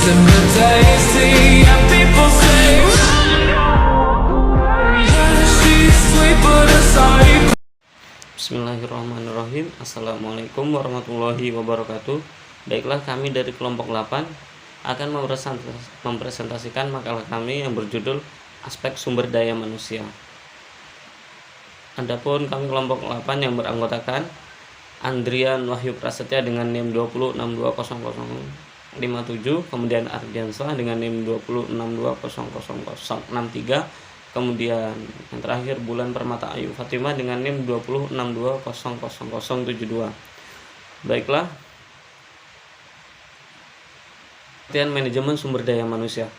Bismillahirrahmanirrahim. Assalamualaikum warahmatullahi wabarakatuh. Baiklah, kami dari kelompok 8 akan mempresentasikan makalah kami yang berjudul Aspek Sumber Daya Manusia. Adapun kami kelompok 8 yang beranggotakan Andrian Wahyu Prasetya dengan NIM 20620057, kemudian Ardiansah dengan NIM 20620063, kemudian yang terakhir Bulan Permata Ayu Fatimah dengan NIM 20620072. Baiklah, pengertian manajemen sumber daya manusia.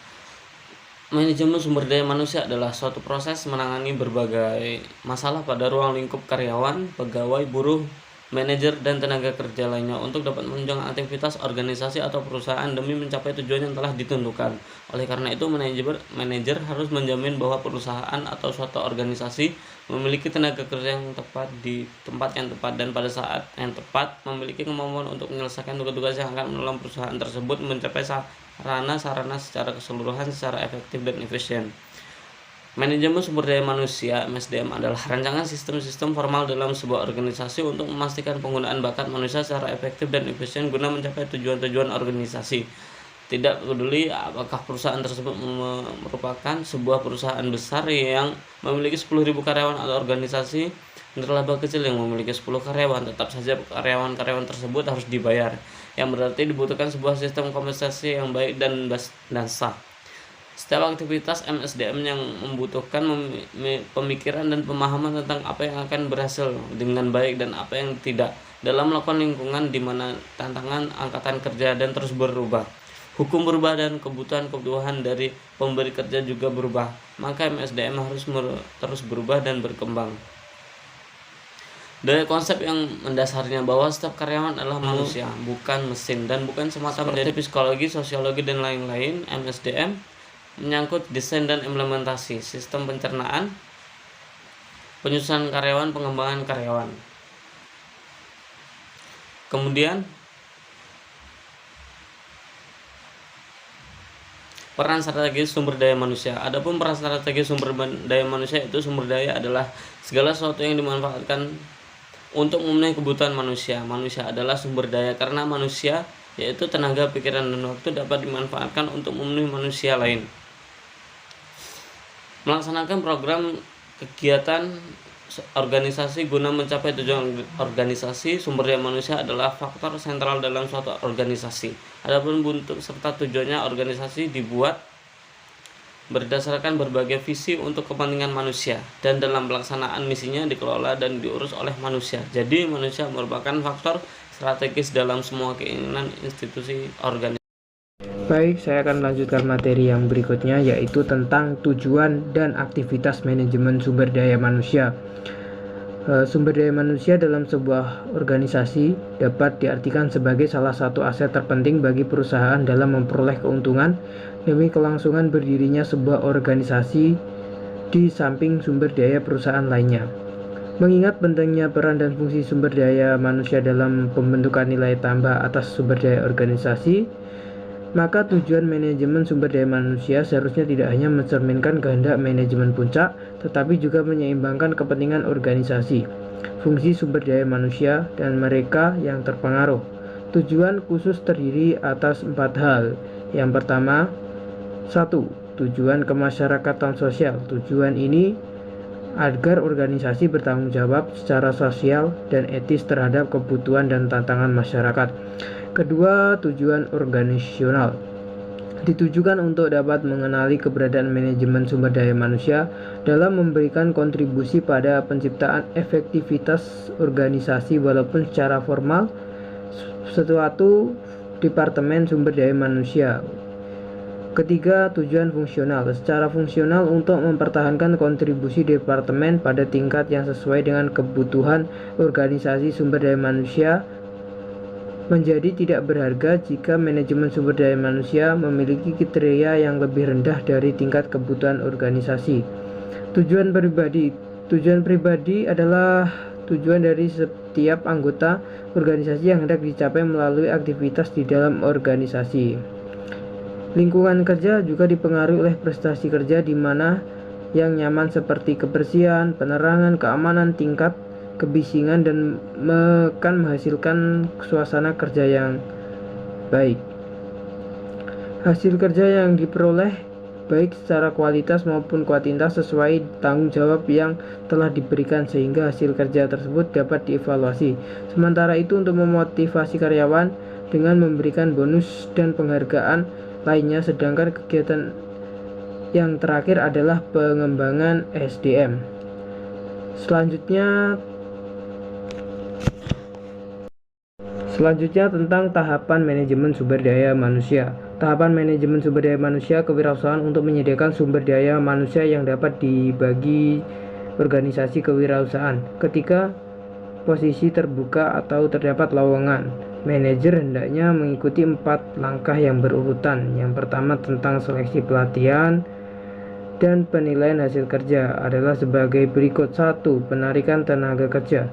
Manajemen sumber daya manusia adalah suatu proses menangani berbagai masalah pada ruang lingkup karyawan, pegawai, buruh, manajer, dan tenaga kerja lainnya untuk dapat menunjang aktivitas organisasi atau perusahaan demi mencapai tujuan yang telah ditentukan. Oleh karena itu, manajer harus menjamin bahwa perusahaan atau suatu organisasi memiliki tenaga kerja yang tepat di tempat yang tepat dan pada saat yang tepat, memiliki kemampuan untuk menyelesaikan tugas-tugas yang akan menolong perusahaan tersebut mencapai sarana secara keseluruhan secara efektif dan efisien. Manajemen sumber daya manusia (MSDM) adalah rancangan sistem-sistem formal dalam sebuah organisasi untuk memastikan penggunaan bakat manusia secara efektif dan efisien guna mencapai tujuan-tujuan organisasi. Tidak peduli apakah perusahaan tersebut merupakan sebuah perusahaan besar yang memiliki 10.000 karyawan atau organisasi nirlaba kecil yang memiliki 10 karyawan, tetap saja karyawan-karyawan tersebut harus dibayar, yang berarti dibutuhkan sebuah sistem kompensasi yang baik dan sah. Setiap aktivitas MSDM yang membutuhkan pemikiran dan pemahaman tentang apa yang akan berhasil dengan baik dan apa yang tidak dalam melakukan lingkungan di mana tantangan angkatan kerja dan terus berubah. Hukum berubah dan kebutuhan dari pemberi kerja juga berubah, maka MSDM harus terus berubah dan berkembang. Dari konsep yang mendasarnya bahwa setiap karyawan adalah manusia, bukan mesin, dan bukan semata menjadi psikologi, sosiologi, dan lain-lain, MSDM menyangkut desain dan implementasi sistem pencernaan, penyusunan karyawan, pengembangan karyawan. Kemudian peran strategis sumber daya manusia. Adapun peran strategis sumber daya manusia itu sumber daya adalah segala sesuatu yang dimanfaatkan untuk memenuhi kebutuhan manusia. Manusia adalah sumber daya karena manusia, yaitu tenaga, pikiran, dan waktu, dapat dimanfaatkan untuk memenuhi manusia lain. Melaksanakan program kegiatan organisasi guna mencapai tujuan organisasi, sumber daya manusia adalah faktor sentral dalam suatu organisasi. Adapun bentuk serta tujuannya, organisasi dibuat berdasarkan berbagai visi untuk kepentingan manusia, dan dalam pelaksanaan misinya dikelola dan diurus oleh manusia. Jadi manusia merupakan faktor strategis dalam semua keinginan institusi organisasi. Baik, saya akan melanjutkan materi yang berikutnya, yaitu tentang tujuan dan aktivitas manajemen sumber daya manusia. Sumber daya manusia dalam sebuah organisasi dapat diartikan sebagai salah satu aset terpenting bagi perusahaan dalam memperoleh keuntungan demi kelangsungan berdirinya sebuah organisasi di samping sumber daya perusahaan lainnya. Mengingat pentingnya peran dan fungsi sumber daya manusia dalam pembentukan nilai tambah atas sumber daya organisasi, maka tujuan manajemen sumber daya manusia seharusnya tidak hanya mencerminkan kehendak manajemen puncak, tetapi juga menyeimbangkan kepentingan organisasi, fungsi sumber daya manusia, dan mereka yang terpengaruh. Tujuan khusus terdiri atas 4 hal. Yang pertama, 1. Tujuan kemasyarakatan sosial. Tujuan ini agar organisasi bertanggung jawab secara sosial dan etis terhadap kebutuhan dan tantangan masyarakat. Kedua, tujuan organisasional. Ditujukan untuk dapat mengenali keberadaan manajemen sumber daya manusia dalam memberikan kontribusi pada penciptaan efektivitas organisasi walaupun secara formal suatu departemen sumber daya manusia. Ketiga, tujuan fungsional. Secara fungsional untuk mempertahankan kontribusi departemen pada tingkat yang sesuai dengan kebutuhan organisasi sumber daya manusia menjadi tidak berharga jika manajemen sumber daya manusia memiliki kriteria yang lebih rendah dari tingkat kebutuhan organisasi. Tujuan pribadi. Tujuan pribadi adalah tujuan dari setiap anggota organisasi yang hendak dicapai melalui aktivitas di dalam organisasi. Lingkungan kerja juga dipengaruhi oleh prestasi kerja di mana yang nyaman seperti kebersihan, penerangan, keamanan, tingkat kebisingan, dan akan menghasilkan suasana kerja yang baik. Hasil kerja yang diperoleh baik secara kualitas maupun kuantitas sesuai tanggung jawab yang telah diberikan sehingga hasil kerja tersebut dapat dievaluasi. Sementara itu untuk memotivasi karyawan dengan memberikan bonus dan penghargaan lainnya, sedangkan kegiatan yang terakhir adalah pengembangan SDM. Selanjutnya tentang tahapan manajemen sumber daya manusia. Tahapan manajemen sumber daya manusia kewirausahaan untuk menyediakan sumber daya manusia yang dapat dibagi organisasi kewirausahaan. Ketika posisi terbuka atau terdapat lowongan, manajer hendaknya mengikuti 4 langkah yang berurutan. Yang pertama tentang seleksi pelatihan dan penilaian hasil kerja adalah sebagai berikut. 1. Penarikan tenaga kerja.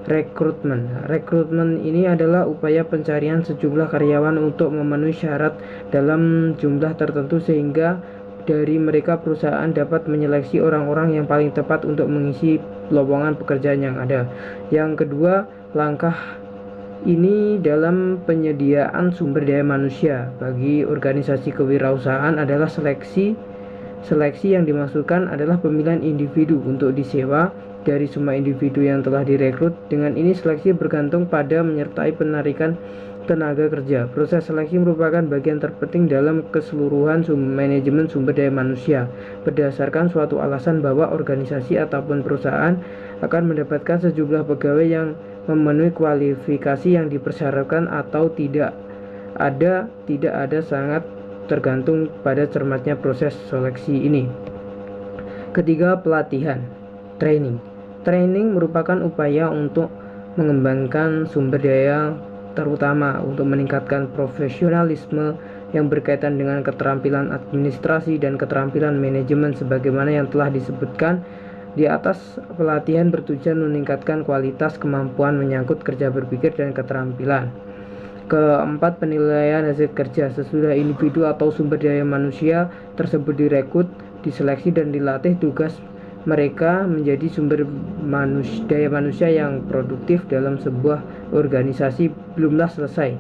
Rekrutmen ini adalah upaya pencarian sejumlah karyawan untuk memenuhi syarat dalam jumlah tertentu sehingga dari mereka perusahaan dapat menyeleksi orang-orang yang paling tepat untuk mengisi lowongan pekerjaan yang ada. Yang kedua, langkah ini dalam penyediaan sumber daya manusia bagi organisasi kewirausahaan adalah seleksi. Seleksi yang dimaksudkan adalah pemilihan individu untuk disewa dari semua individu yang telah direkrut. Dengan ini seleksi bergantung pada menyertai penarikan tenaga kerja. Proses seleksi merupakan bagian terpenting dalam keseluruhan manajemen sumber daya manusia. Berdasarkan suatu alasan bahwa organisasi ataupun perusahaan akan mendapatkan sejumlah pegawai yang memenuhi kualifikasi yang dipersyaratkan atau tidak ada sangat tergantung pada cermatnya proses seleksi ini. Ketiga, pelatihan. Training merupakan upaya untuk mengembangkan sumber daya, terutama untuk meningkatkan profesionalisme yang berkaitan dengan keterampilan administrasi dan keterampilan manajemen sebagaimana yang telah disebutkan di atas. Pelatihan bertujuan meningkatkan kualitas kemampuan menyangkut kerja berpikir dan keterampilan. Keempat, penilaian hasil kerja. Sesudah individu atau sumber daya manusia tersebut direkrut, diseleksi dan dilatih, tugas mereka menjadi sumber daya manusia yang produktif dalam sebuah organisasi belumlah selesai.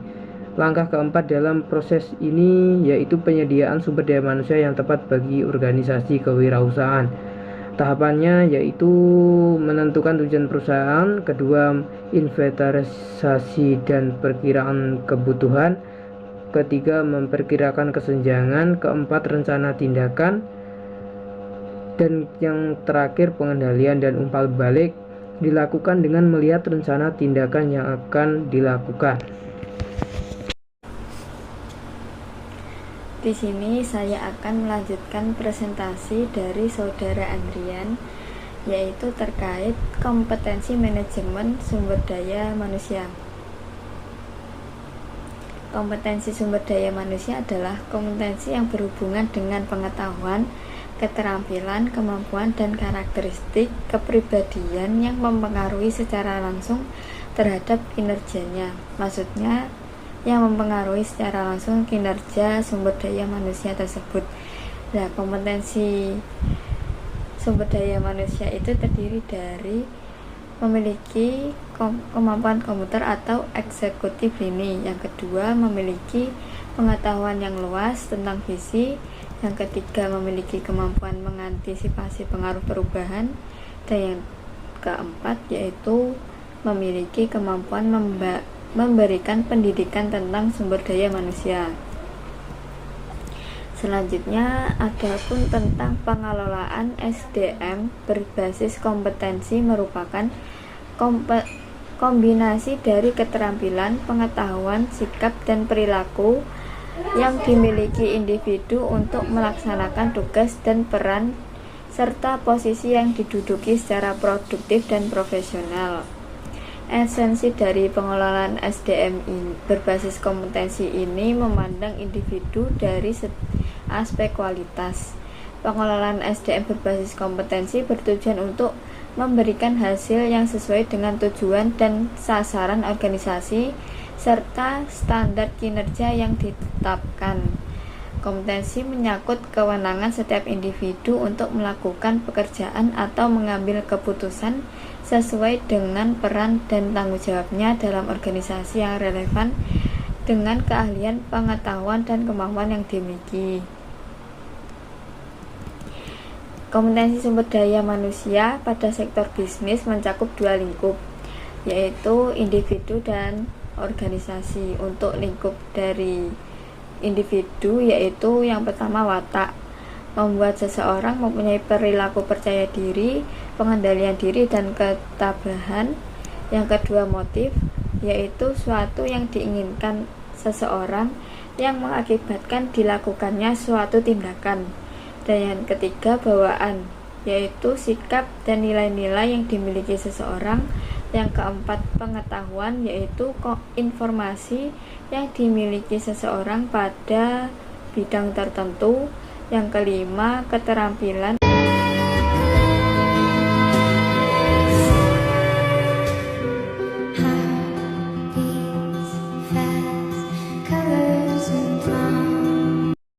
Langkah keempat dalam proses ini yaitu penyediaan sumber daya manusia yang tepat bagi organisasi kewirausahaan. Tahapannya yaitu menentukan tujuan perusahaan, kedua inventarisasi dan perkiraan kebutuhan, ketiga memperkirakan kesenjangan, keempat rencana tindakan, dan yang terakhir pengendalian dan umpan balik dilakukan dengan melihat rencana tindakan yang akan dilakukan. Di sini saya akan melanjutkan presentasi dari Saudara Andrian, yaitu terkait kompetensi manajemen sumber daya manusia. Kompetensi sumber daya manusia adalah kompetensi yang berhubungan dengan pengetahuan, keterampilan, kemampuan, dan karakteristik kepribadian yang mempengaruhi secara langsung terhadap kinerjanya. Maksudnya, yang mempengaruhi secara langsung kinerja sumber daya manusia tersebut. Nah, kompetensi sumber daya manusia itu terdiri dari memiliki kemampuan komputer atau executive listening. Yang kedua, memiliki pengetahuan yang luas tentang visi. Yang ketiga, memiliki kemampuan mengantisipasi pengaruh perubahan. Dan yang keempat yaitu memiliki kemampuan memberikan pendidikan tentang sumber daya manusia. Selanjutnya, adapun tentang pengelolaan SDM berbasis kompetensi merupakan kombinasi dari keterampilan, pengetahuan, sikap, dan perilaku yang dimiliki individu untuk melaksanakan tugas dan peran serta posisi yang diduduki secara produktif dan profesional. Esensi dari pengelolaan SDM berbasis kompetensi ini memandang individu dari aspek kualitas. Pengelolaan SDM berbasis kompetensi bertujuan untuk memberikan hasil yang sesuai dengan tujuan dan sasaran organisasi serta standar kinerja yang ditetapkan. Kompetensi menyangkut kewenangan setiap individu untuk melakukan pekerjaan atau mengambil keputusan sesuai dengan peran dan tanggung jawabnya dalam organisasi yang relevan dengan keahlian, pengetahuan, dan kemampuan yang dimiliki. Kompetensi sumber daya manusia pada sektor bisnis mencakup dua lingkup, yaitu individu dan organisasi. Untuk lingkup dari individu yaitu yang pertama watak, membuat seseorang mempunyai perilaku percaya diri, pengendalian diri, dan ketabahan. Yang kedua motif, yaitu suatu yang diinginkan seseorang yang mengakibatkan dilakukannya suatu tindakan. Dan yang ketiga bawaan, yaitu sikap dan nilai-nilai yang dimiliki seseorang. Yang keempat pengetahuan, yaitu informasi yang dimiliki seseorang pada bidang tertentu. Yang kelima keterampilan